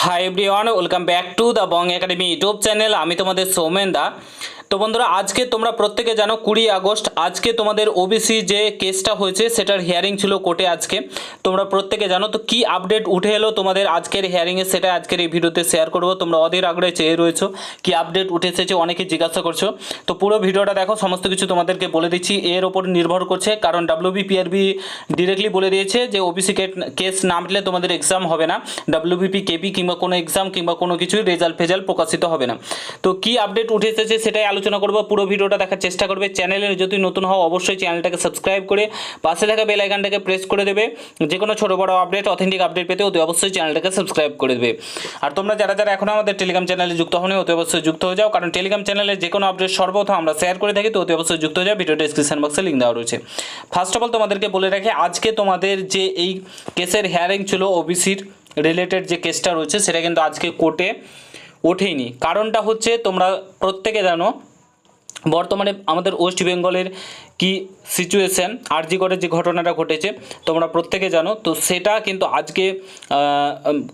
Hi everyone, welcome back to the Bong academy YouTube channel. আমি তোমাদের সৌমেন দা। তো বন্ধুরা, আজকে তোমরা প্রত্যেকে জানো 20 আগস্ট আজকে তোমাদের ওবিসি যে কেসটা হয়েছে সেটার হিয়ারিং ছিল কোর্টে আজকে। তোমরা প্রত্যেকে জানো। তো কি আপডেট উঠে এলো তোমাদের আজকের হিয়ারিংয়ে সেটা আজকের এই ভিডিওতে শেয়ার করবো। তোমরা অধীর আগ্রহে চেয়ে রয়েছো কি আপডেট উঠে এসেছে, অনেকে জিজ্ঞাসা করছো। তো পুরো ভিডিওটা দেখো, সমস্ত কিছু তোমাদেরকে বলে দিচ্ছি। এর ওপর নির্ভর করছে, কারণ ডাব্লিউবিপিআরবি ডিরেক্টলি বলে দিয়েছে যে ওবিসি কেস নামলে তোমাদের এক্সাম হবে না, ডাব্লিউবিপি কেপি কিংবা কোনো এক্সাম কিংবা কোনো কিছুই রেজাল্ট প্রকাশিত হবে না। তো কি আপডেট উঠে এসেছে সেটাই আলোচনা করবো। পুরো ভিডিওটা দেখার চেষ্টা করবে। চ্যানেলে যদি নতুন হও অবশ্যই চ্যানেলটাকে সাবস্ক্রাইব করে পাশে থাকা বেল আইকনটাকে প্রেস করে দেবে। যে কোনো ছোটো বড়ো আপডেট, অথেন্টিক আপডেট পেতে অতি অবশ্যই চ্যানেলটাকে সাবস্ক্রাইব করে দেবে। আর তোমরা যারা যারা এখনও আমাদের টেলিগ্রাম চ্যানেলে যুক্ত হওনি অতি অবশ্যই যুক্ত হয়ে যাও, কারণ টেলিগ্রাম চ্যানেলে যে কোনো আপডেট সর্বপ্রথম আমরা শেয়ার করে থাকি। তো অতি অবশ্যই যুক্ত হয়ে যাও, ভিডিও ডেসক্রিপশন বক্সে লিঙ্ক দেওয়া রয়েছে। ফার্স্ট অফ অল তোমাদেরকে বলে রাখি, আজকে তোমাদের যে এই কেসের হিয়ারিং ছিল ওবিসির রিলেটেড যে কেসটা রয়েছে সেটা কিন্তু আজকে কোর্টে ওঠেইনি। কারণটা হচ্ছে তোমরা প্রত্যেকে জানো বর্তমানে আমাদের ওয়েস্ট বেঙ্গলের কি সিচুয়েশান, আরজি করে যে ঘটনাটা ঘটেছে তোমরা প্রত্যেকে জানো। তো সেটা কিন্তু আজকে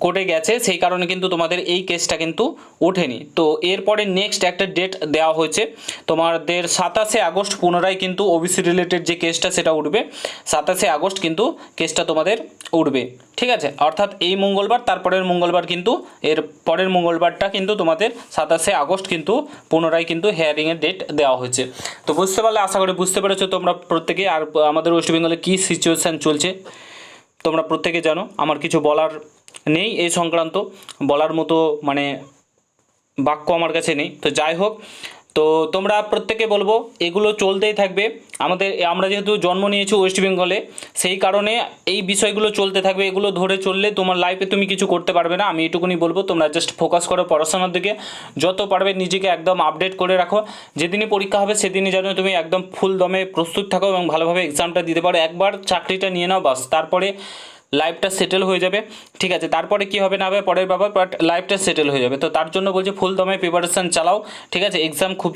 কোর্টে গেছে, সেই কারণে কিন্তু তোমাদের এই কেসটা কিন্তু ওঠেনি। তো এরপরে নেক্সট একটা ডেট দেওয়া হয়েছে তোমাদের 27শে আগস্ট পুনরায় কিন্তু ওবিসি রিলেটেড যে কেসটা সেটা উঠবে। 27শে আগস্ট কিন্তু কেসটা তোমাদের উঠবে, ঠিক আছে। অর্থাৎ এই মঙ্গলবার, তারপরের মঙ্গলবার কিন্তু এর পরের মঙ্গলবারটা কিন্তু তোমাদের 27শে আগস্ট কিন্তু পুনরায় কিন্তু হিয়ারিংয়ের ডেট দেওয়া হয়েছে। তো বুঝতে পারলে, আশা করি বুঝতে পেরেছো তোমরা প্রত্যেকে। আর আমাদের ওয়েস্ট বেঙ্গলে কী সিচুয়েশান চলছে তোমরা প্রত্যেকে জানো। আমার কিছু বলার নেই এই সংক্রান্ত, বলার মতো মানে বাক্য আমার কাছে নেই। তো যাই হোক, তো তোমরা প্রত্যেকে বলবো এগুলো চলতেই থাকবে। আমরা যেহেতু জন্ম নিয়েছি ওয়েস্ট বেঙ্গলে, সেই কারণে এই বিষয়গুলো চলতে থাকবে। এগুলো ধরে চললে তোমার লাইফে তুমি কিছু করতে পারবে না। আমি এটুকুনি বলবো, তোমরা জাস্ট ফোকাস করো পড়াশোনার দিকে। যত পারবে নিজেকে একদম আপডেট করে রাখো। যেদিনই পরীক্ষা হবে সেদিনই যেন তুমি একদম ফুল দমে প্রস্তুত থাকো এবং ভালোভাবে এক্সামটা দিতে পারো। একবার চাকরিটা নিয়ে নাও, বাস, তারপরে লাইফটা সেটেল হয়ে যাবে, ঠিক আছে। তারপরে কি হবে না হবে পরের ব্যাপার, বাট লাইফটা সেটেল হয়ে যাবে। তো তার জন্য বলছি ফুল দমে প্রিপারেশান চালাও, ঠিক আছে। এক্সাম খুব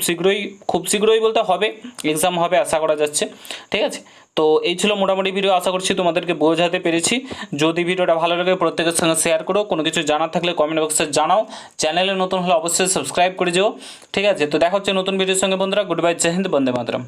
শীঘ্রই বলতে হবে, এক্সাম হবে আশা করা যাচ্ছে, ঠিক আছে। তো এই ছিল মোটামুটি ভিডিও, আশা করছি তোমাদেরকে বোঝাতে পেরেছি। যদি ভিডিওটা ভালো লাগে প্রত্যেকের সঙ্গে শেয়ার করো। কোনো কিছু জানার থাকলে কমেন্ট বক্সে জানাও। চ্যানেলে নতুন হলে অবশ্যই সাবস্ক্রাইব করে যেও, ঠিক আছে। তো দেখা হচ্ছে নতুন ভিডিওর সঙ্গে বন্ধুরা। গুড বাই, জয় হিন্দ, বন্দে মাতরম।